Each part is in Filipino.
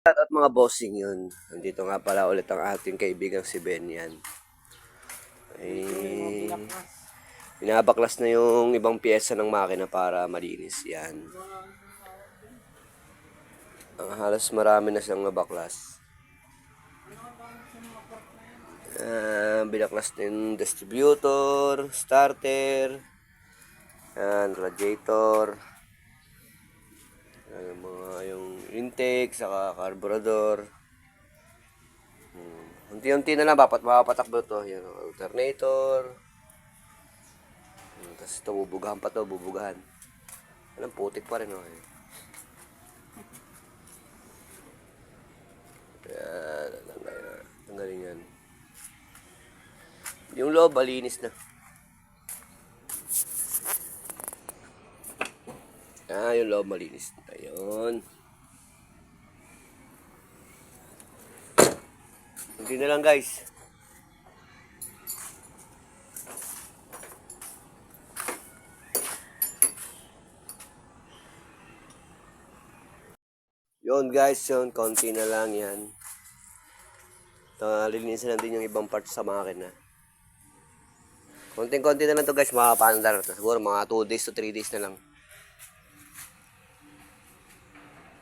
At mga bossing yun. Nandito nga pala ulit ang ating kaibigang si Ben yan. Ay, binabaklas na yung ibang pyesa ng makina para malinis yan. Ang halos marami na siyang nabaklas. Binaklas na yung distributor, starter, yan, radiator, yung intake, saka carburetor. Unti-unti na lang, mapapatakbo to. Yan, alternator. Tapos ito, bubugahan pa to, bubugahan. Alam, putik pa rin, oh. Yan, tanggalin yan. Yung loob, malinis na. Yung loob, malinis na. Ayun. Hindi na lang, guys. Yun, guys, yun. Konti na lang yan. Lilinisan natin yung ibang parts sa makina. Konting-konti na lang to, guys. Makapandar. Siguro mga 2 days to 3 days na lang.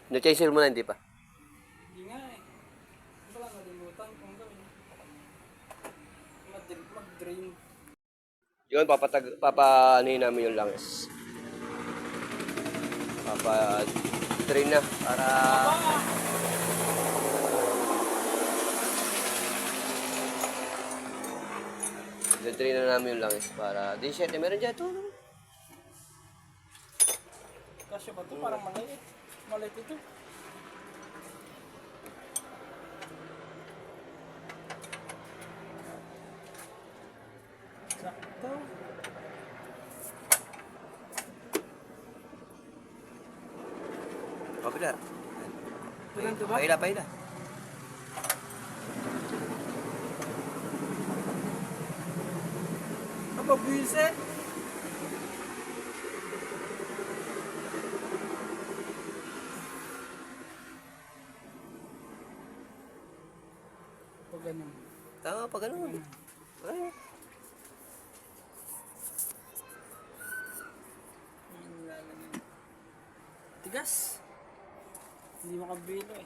Na-changer mo na, hindi pa? Hindi nga eh. Wala malimutan kung gawin. Mag-drain. Yun, papanayin namin yung langis. Papa-drain na para... drain na namin yung langis para... Di siya, meron dyan ito. Kasya ba ito? Parang maliit. Maliit ito. Sakto. Kapila. Ganito ba? Paila. Mabuisit. Pag ganun. Tama, pag ganun. Ay. Tigas. Hindi makabilo eh.